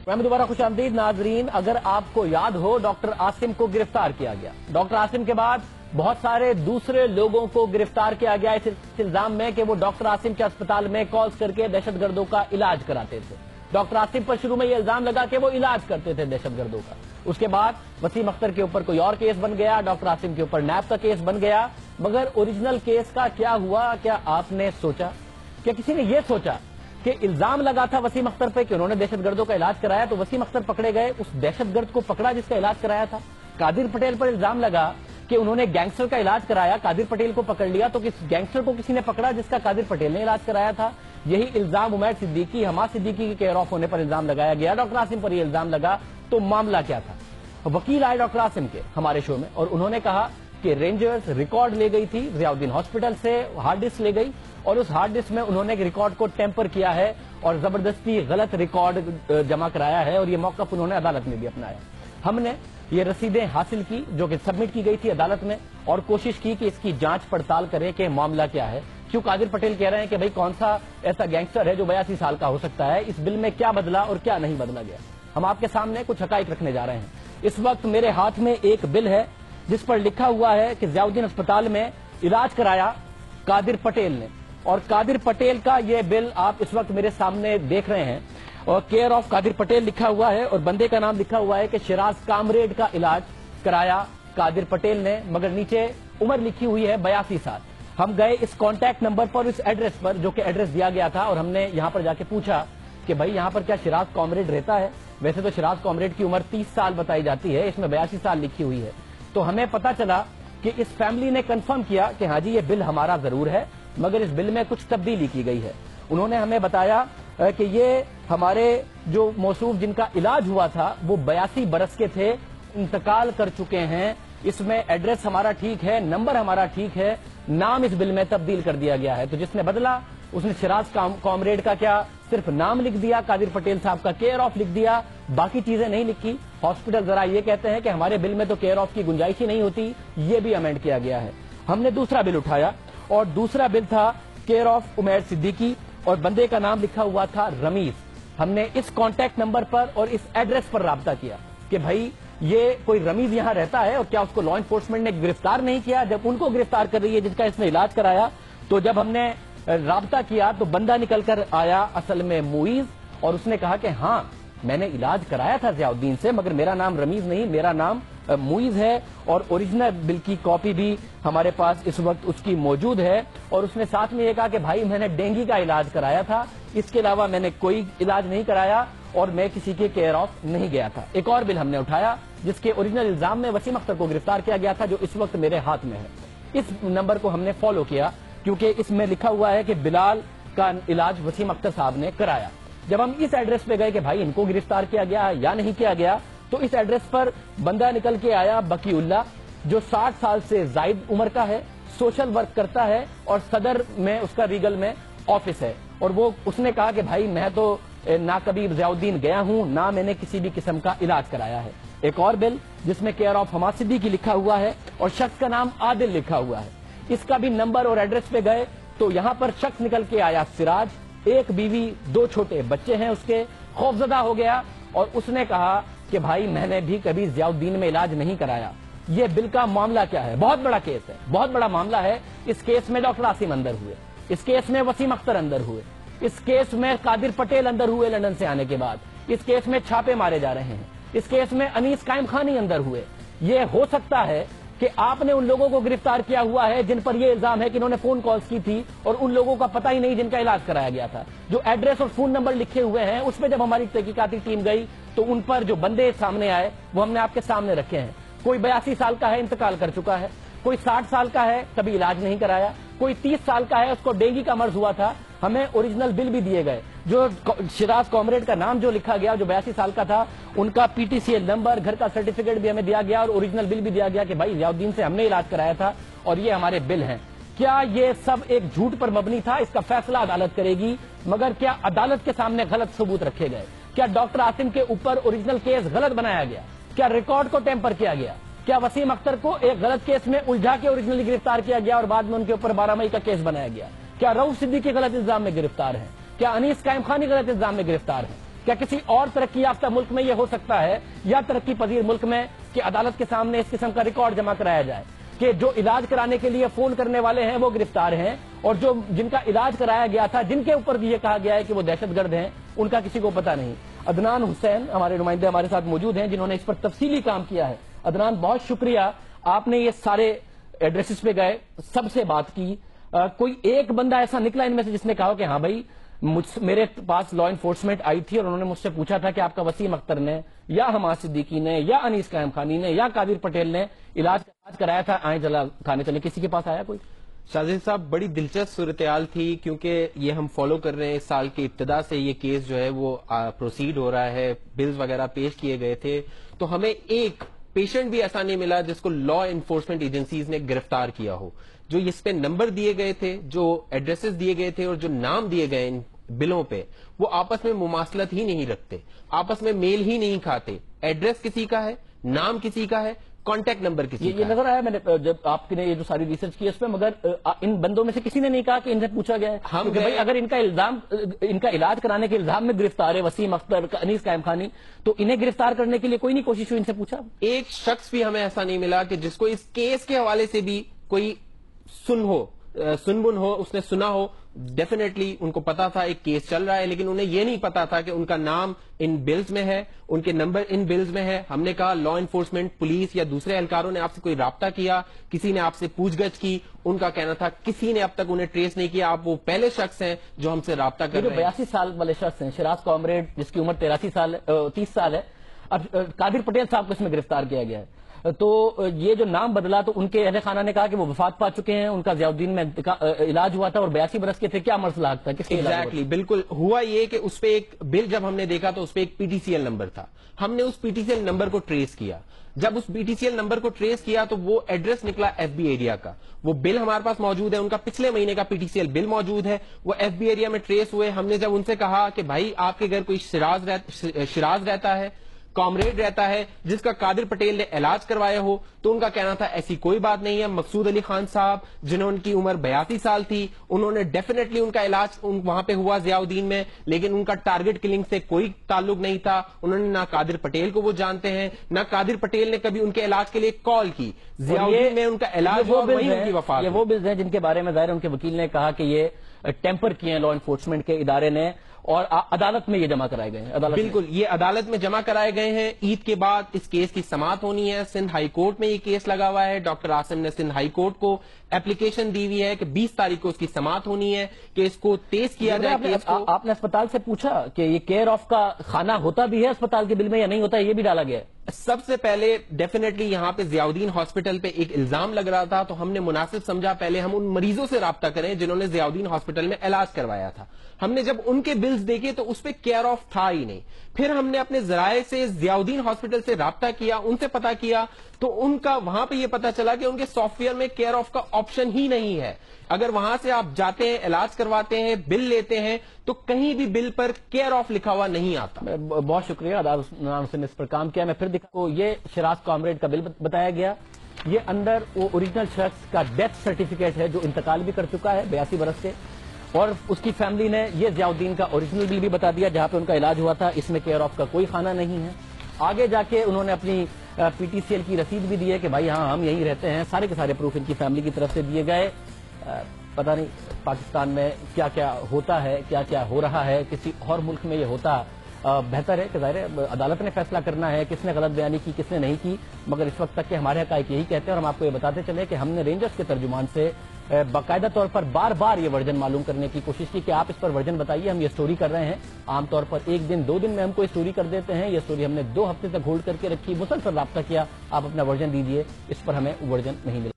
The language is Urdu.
میں دوبارہ خوش آمدید ناظرین. اگر آپ کو یاد ہو ڈاکٹر عاصم کو گرفتار کیا گیا. ڈاکٹر عاصم کے بعد بہت سارے دوسرے لوگوں کو گرفتار کیا گیا اس الزام میں کہ وہ ڈاکٹر عاصم کے اسپتال میں کالز کر کے دہشت گردوں کا علاج کراتے تھے. ڈاکٹر عاصم پر شروع میں یہ الزام لگا کہ وہ علاج کرتے تھے دہشت گردوں کا. اس کے بعد وسیم اختر کے اوپر کوئی اور کیس بن گیا, ڈاکٹر عاصم کے اوپر نیب کا کیس بن گیا. مگر اوریجنل کیس کا کیا ہوا؟ کیا آپ نے سوچا؟ کیا کسی نے یہ سوچا کہ الزام لگا تھا وسیم اختر پہ کہ انہوں نے دہشت گردوں کا علاج کرایا, تو وسیم اختر پکڑے گئے, اس دہشت گرد کو پکڑا جس کا علاج کرایا تھا. قادر پٹیل پر الزام لگا کہ انہوں نے گینگسٹر کا علاج کرایا, قادر پٹیل کو پکڑ لیا, تو کس گینگسٹر کو کسی نے پکڑا جس کا قادر پٹیل نے علاج کرایا تھا. یہی الزام عمیر صدیقی, حماد صدیقی کے کیئر آف ہونے پر الزام لگایا گیا. ڈاکٹر عاصم پر یہ الزام لگا تو معاملہ کیا تھا؟ وکیل آئے ڈاکٹر عاصم کے ہمارے شو میں اور انہوں نے کہا کہ رینجرز ریکارڈ لے گئی تھی ضیاء الدین ہاسپٹل سے, ہارڈ ڈسک لے گئی اور اس ہارڈ ڈسک میں انہوں نے ریکارڈ کو ٹیمپر کیا ہے اور زبردستی غلط ریکارڈ جمع کرایا ہے, اور یہ موقف انہوں نے عدالت میں بھی اپنایا. ہم نے یہ رسیدیں حاصل کی جو کہ سبمٹ کی گئی تھی عدالت میں, اور کوشش کی کہ اس کی جانچ پڑتال کریں کہ معاملہ کیا ہے. کیوں قادر پٹیل کہہ رہے ہیں کہ بھئی کون سا ایسا گینگسٹر ہے جو 82 سال کا ہو سکتا ہے, اس بل میں کیا بدلا اور کیا نہیں بدلا گیا. ہم آپ کے سامنے کچھ حقائق رکھنے جا رہے ہیں. اس وقت میرے ہاتھ میں ایک بل ہے جس پر لکھا ہوا ہے کہ ضیاء الدین اسپتال میں علاج کرایا قادر پٹیل نے, اور قادر پٹیل کا یہ بل آپ اس وقت میرے سامنے دیکھ رہے ہیں, اور کیئر آف قادر پٹیل لکھا ہوا ہے اور بندے کا نام لکھا ہوا ہے کہ شیراز کامریڈ کا علاج کرایا قادر پٹیل نے, مگر نیچے عمر لکھی ہوئی ہے 82 سال. ہم گئے اس کانٹیکٹ نمبر پر, اس ایڈریس پر جو کہ ایڈریس دیا گیا تھا, اور ہم نے یہاں پر جا کے پوچھا کہ بھائی یہاں پر کیا شیراز کامریڈ رہتا ہے؟ ویسے تو شیراز کامریڈ کی عمر 30 سال بتائی جاتی ہے, اس میں 82 سال لکھی ہوئی ہے. تو ہمیں پتا چلا کہ اس فیملی نے کنفرم کیا کہ ہاں جی یہ بل ہمارا ضرور ہے, مگر اس بل میں کچھ تبدیلی کی گئی ہے. انہوں نے ہمیں بتایا کہ یہ ہمارے جو موصوف جن کا علاج ہوا تھا وہ 82 برس کے تھے, انتقال کر چکے ہیں. اس میں ایڈریس ہمارا ٹھیک ہے, نمبر ہمارا ٹھیک ہے, نام اس بل میں تبدیل کر دیا گیا ہے. تو جس نے بدلا اس نے شیراز کامریڈ کا کیا صرف نام لکھ دیا, قادر پٹیل صاحب کا کیئر آف لکھ دیا, باقی چیزیں نہیں لکھی. ہاسپٹل ذرا یہ کہتے ہیں کہ ہمارے بل میں تو کیئر آف کی گنجائش ہی نہیں ہوتی, یہ بھی امینڈ کیا گیا ہے. ہم نے دوسرا بل اٹھایا اور دوسرا بل تھا کیئر آف عمیر صدیقی, اور بندے کا نام لکھا ہوا تھا رمیز. ہم نے اس کانٹیکٹ نمبر پر اور اس ایڈریس پر رابطہ کیا کہ بھائی یہ کوئی رمیز یہاں رہتا ہے, اور کیا اس کو لا انفورسمنٹ نے گرفتار نہیں کیا جب ان کو گرفتار کر رہی ہے جس کا اس نے علاج کرایا. تو جب ہم نے رابطہ کیا تو بندہ نکل کر آیا اصل میں معیز, اور اس نے کہا کہ ہاں میں نے علاج کرایا تھا ضیاء الدین سے, مگر میرا نام رمیز نہیں, میرا نام معیز ہے, اور اوریجنل بل کی کاپی بھی ہمارے پاس اس وقت اس کی موجود ہے. اور اس نے ساتھ میں یہ کہا کہ بھائی میں نے ڈینگی کا علاج کرایا تھا, اس کے علاوہ میں نے کوئی علاج نہیں کرایا اور میں کسی کے کیئر آف نہیں گیا تھا. ایک اور بل ہم نے اٹھایا جس کے اوریجنل الزام میں وسیم اختر کو گرفتار کیا گیا تھا, جو اس وقت میرے ہاتھ میں ہے. اس نمبر کو ہم نے فالو کیا کیونکہ اس میں لکھا ہوا ہے کہ بلال کا علاج وسیم اختر صاحب نے کرایا. جب ہم اس ایڈریس پہ گئے کہ بھائی ان کو گرفتار کیا گیا یا نہیں کیا گیا, تو اس ایڈریس پر بندہ نکل کے آیا بقی اللہ, جو 60 سال سے زائد عمر کا ہے, سوشل ورک کرتا ہے, اور صدر میں اس کا ریگل میں آفس ہے. اور وہ اس نے کہا کہ بھائی میں تو نہ کبھی ضیاء الدین گیا ہوں, نہ میں نے کسی بھی قسم کا علاج کرایا ہے. ایک اور بل جس میں کیئر آف حماد صدیقی لکھا ہوا ہے اور شخص کا نام عادل لکھا ہوا ہے, اس کا بھی نمبر اور ایڈریس پہ گئے تو یہاں پر شخص نکل کے آیا سراج, ایک بیوی 2 چھوٹے بچے ہیں اس کے, خوفزدہ ہو گیا اور اس نے کہا کہ بھائی میں نے بھی کبھی ضیاء الدین میں علاج نہیں کرایا. یہ بل کا معاملہ کیا ہے؟ بہت بڑا کیس ہے, بہت بڑا معاملہ ہے. اس کیس میں ڈاکٹر عاصم اندر ہوئے, اس کیس میں وسیم اختر اندر ہوئے, اس کیس میں قادر پٹیل اندر ہوئے لندن سے آنے کے بعد, اس کیس میں چھاپے مارے جا رہے ہیں, اس کیس میں انیس قائم خانی اندر ہوئے. یہ ہو سکتا ہے کہ آپ نے ان لوگوں کو گرفتار کیا ہوا ہے جن پر یہ الزام ہے کہ انہوں نے فون کالز کی تھی اور ان لوگوں کا پتہ ہی نہیں جن کا علاج کرایا گیا تھا. جو ایڈریس اور فون نمبر لکھے ہوئے ہیں اس پہ جب ہماری تحقیقاتی ٹیم گئی تو ان پر جو بندے سامنے آئے وہ ہم نے آپ کے سامنے رکھے ہیں. کوئی 82 سال کا ہے, انتقال کر چکا ہے, کوئی 60 سال کا ہے, کبھی علاج نہیں کرایا, کوئی 30 سال کا ہے, اس کو ڈینگی کا مرض ہوا تھا. ہمیں اوریجنل بل بھی دیے گئے, جو شیراز کامریڈ کا نام جو لکھا گیا جو 82 سال کا تھا, ان کا PTCL نمبر, گھر کا سرٹیفکیٹ بھی ہمیں دیا گیا, اور اوریجنل بل بھی دیا گیا کہ بھائی ضیاء الدین سے ہم نے علاج کرایا تھا اور یہ ہمارے بل ہیں. کیا یہ سب ایک جھوٹ پر مبنی تھا؟ اس کا فیصلہ عدالت کرے گی. مگر کیا عدالت کے سامنے غلط ثبوت رکھے گئے؟ کیا ڈاکٹر عاصم کے اوپر اوریجنل کیس غلط بنایا گیا؟ کیا ریکارڈ کو ٹیمپر کیا گیا؟ کیا وسیم اختر کو ایک غلط کیس میں الجھا کے اوریجنلی گرفتار کیا گیا اور بعد میں ان کے اوپر 12 مئی کا کیس بنایا گیا؟ کیا رؤوف صدیقی غلط الزام میں گرفتار ہیں؟ کیا انیس قائم خانی غلط الزام میں گرفتار ہیں؟ کیا کسی اور ترقی یافتہ ملک میں یہ ہو سکتا ہے یا ترقی پذیر ملک میں کہ عدالت کے سامنے اس قسم کا ریکارڈ جمع کرایا جائے کہ جو علاج کرانے کے لیے فون کرنے والے ہیں وہ گرفتار ہیں اور جن کا علاج کرایا گیا تھا، جن کے اوپر بھی یہ کہا گیا ہے کہ وہ دہشت گرد ہیں، ان کا کسی کو پتہ نہیں؟ عدنان حسین ہمارے نمائندے ہمارے ساتھ موجود ہیں جنہوں نے اس پر تفصیلی کام کیا ہے۔ عدنان، بہت شکریہ، آپ نے یہ سارے ایڈریسز پہ گئے، سب سے بات کی، کوئی ایک بندہ ایسا نکلا ان میں سے جس نے کہا کہ ہاں بھائی میرے پاس لا انفورسمنٹ آئی تھی اور انہوں نے مجھ سے پوچھا تھا کہ آپ کا وسیم اختر نے یا حماد صدیقی نے یا انیس قائم خانی نے یا قادر پٹیل نے علاج کرایا تھا، آئیں چلا تھانے چلے، کسی کے پاس آیا کوئی؟ شاہزاد صاحب، بڑی دلچسپ صورتحال تھی کیونکہ یہ ہم فالو کر رہے ہیں، اس سال کی ابتدا سے یہ کیس جو ہے وہ پروسیڈ ہو رہا ہے، بلز وغیرہ پیش کیے گئے تھے، تو ہمیں ایک پیشنٹ بھی ایسا نہیں ملا جس کو لا انفورسمنٹ ایجنسیز نے گرفتار کیا ہو۔ جو اس پہ نمبر دیے گئے تھے، جو ایڈریسز دیے گئے تھے اور جو نام دیے گئے ان بلوں پہ، وہ آپس میں مماثلت ہی نہیں رکھتے، آپس میں میل ہی نہیں کھاتے۔ ایڈریس کسی کا ہے، نام کسی کا ہے، کانٹیکٹ نمبر کسی کا۔ یہ نظر آیا میں نے جب آپ نے یہ جو ساری ریسرچ کی اس پہ، مگر ان بندوں میں سے کسی نے نہیں کہا کہ ان سے پوچھا گیا ہے کہ بھائی اگر ان کا علاج کرانے کے الزام میں گرفتار ہے وسیم اختر، انیس قائم خانی، تو انہیں گرفتار کرنے کے لیے کوئی نہیں کوشش ہوئی، ان سے پوچھا؟ ایک شخص بھی ہمیں ایسا نہیں ملا کہ جس کو اس کیس کے حوالے سے بھی کوئی سنبن ہو، اس نے سنا ہو۔ ڈیفینیٹلی ان کو پتا تھا ایک کیس چل رہا ہے، لیکن انہیں یہ نہیں پتا تھا کہ ان کا نام ان بلز میں ہے، ان کے نمبر ان بلز میں ہے۔ ہم نے کہا لا انفورسمنٹ، پولیس یا دوسرے اہلکاروں نے آپ سے کوئی رابطہ کیا، کسی نے آپ سے پوچھ گچھ کی؟ ان کا کہنا تھا کسی نے اب تک انہیں ٹریس نہیں کیا، آپ وہ پہلے شخص ہیں جو ہم سے رابطہ کر رہے ہیں۔ 82 سال والے شخص ہیں شراز کامریڈ، جس کی عمر 30 سال ہے، اب قادر پٹیل صاحب کو اس میں گرفتار کیا گیا ہے، تو یہ جو نام بدلا تو ان کے اہل خانہ نے کہا کہ وہ وفات پا چکے ہیں، ان کا ضیاء الدین میں علاج ہوا تھا اور 82 برس کے تھے، کیا مرسلہ تھا؟ کس کے ایگزیکٹلی بالکل ہوا یہ کہ اس پہ ایک بل جب ہم نے دیکھا تو اس پہ ایک P T C L number تھا، ہم نے اس P T C L number کو ٹریس کیا، جب اس P T C L number کو ٹریس کیا تو وہ ایڈریس نکلا ایف بی ایریا کا، وہ بل ہمارے پاس موجود ہے، ان کا پچھلے مہینے کا پی ٹی سی ایل بل موجود ہے، وہ ایف بی ایریا میں ٹریس ہوئے۔ ہم نے جب ان سے کہا کہ بھائی آپ کے گھر کوئی شراز رہتا ہے، کامریڈ رہتا ہے جس کا قادر پٹیل نے علاج کروایا ہو، تو ان کا کہنا تھا ایسی کوئی بات نہیں ہے۔ مقصود علی خان صاحب جنہوں کی عمر 82 سال تھی، انہوں نے ڈیفینیٹلی ان کا علاج وہاں پہ ہوا ضیاء الدین میں، لیکن ان کا ٹارگٹ کلنگ سے کوئی تعلق نہیں تھا۔ انہوں نے نہ قادر پٹیل کو وہ جانتے ہیں، نہ قادر پٹیل نے کبھی ان کے علاج کے لیے کال کی۔ ضیاء الدین میں ان کا علاج ہوا، وہیں ان کی وفات ہوئی۔ یہ وہ بلز ہیں جن کے بارے میں ظاہر ان کے وکیل نے کہا کہ یہ ٹیمپر کیے ہیں لا انفورسمنٹ کے ادارے نے، اور عدالت میں یہ جمع کرائے گئے ہیں۔ بالکل، یہ عدالت میں جمع کرائے گئے ہیں۔ عید کے بعد اس کیس کی سماعت ہونی ہے، سندھ ہائی کورٹ میں یہ کیس لگا ہوا ہے۔ ڈاکٹر عاصم نے سندھ ہائی کورٹ کو اپلیکیشن دی ہوئی ہے کہ 20 تاریخ کو اس کی سماعت ہونی ہے کہ اس کو تیز کیا جائے کیس کو۔ آپ نے اسپتال سے پوچھا کہ یہ کیئر آف کا خانہ ہوتا بھی ہے اسپتال کے بل میں یا نہیں ہوتا، یہ بھی ڈالا گیا ہے؟ سب سے پہلے ڈیفینیٹلی یہاں پہ ضیاء الدین ہاسپٹل پہ ایک الزام لگ رہا تھا، تو ہم نے مناسب سمجھا پہلے ہم ان مریضوں سے رابطہ کریں جنہوں نے ضیاء الدین ہاسپٹل میں علاج کروایا تھا۔ ہم نے جب ان کے بلز دیکھے تو اس پہ کیئر آف تھا ہی نہیں۔ پھر ہم نے اپنے ذرائع سے ضیاء الدین ہاسپٹل سے رابطہ کیا، ان سے پتا کیا، تو ان کا وہاں پہ یہ پتا چلا کہ ان کے سافٹ ویئر میں کیئر آف کا آپشن ہی نہیں ہے۔ اگر وہاں سے آپ جاتے ہیں، علاج کرواتے ہیں، بل لیتے ہیں، تو کہیں بھی بل پر کیئر آف لکھا ہوا نہیں آتا۔ بہت شکریہ عدنان سے اس پر کام کیا۔ میں پھر دکھاؤں، یہ شراز کامریڈ کا بل بتایا گیا، یہ اندر وہ اوریجنل شخص کا ڈیتھ سرٹیفکیٹ ہے جو انتقال بھی کر چکا ہے 82 برس سے، اور اس کی فیملی نے یہ ضیاء الدین کا اوریجنل بل بھی بتا دیا جہاں پہ ان کا علاج ہوا تھا، اس میں کیئر آف کا کوئی خانہ نہیں ہے۔ آگے جا کے انہوں نے اپنی پی ٹی سی ایل کی رسید بھی دی ہے کہ بھائی ہاں ہم یہیں رہتے ہیں، سارے کے سارے پروف ان کی فیملی کی طرف سے دیے گئے۔ پتہ نہیں پاکستان میں کیا کیا ہوتا ہے، کیا کیا ہو رہا ہے، کسی اور ملک میں یہ ہوتا بہتر ہے کہ ظاہر ہے عدالت نے فیصلہ کرنا ہے کس نے غلط بیانی کی کس نے نہیں کی، مگر اس وقت تک کہ ہمارے حقائق یہی کہتے ہیں، اور ہم آپ کو یہ بتاتے چلے کہ ہم نے رینجرز کے ترجمان سے باقاعدہ طور پر بار بار یہ ورژن معلوم کرنے کی کوشش کی کہ آپ اس پر ورژن بتائیے، ہم یہ سٹوری کر رہے ہیں۔ عام طور پر ایک دن 2 دن میں ہم کو سٹوری کر دیتے ہیں، یہ سٹوری ہم نے 2 ہفتے تک ہولڈ کر کے رکھی، مسلسل رابطہ کیا، آپ اپنا ورژن دیجئے، اس پر ہمیں ورژن نہیں ملا۔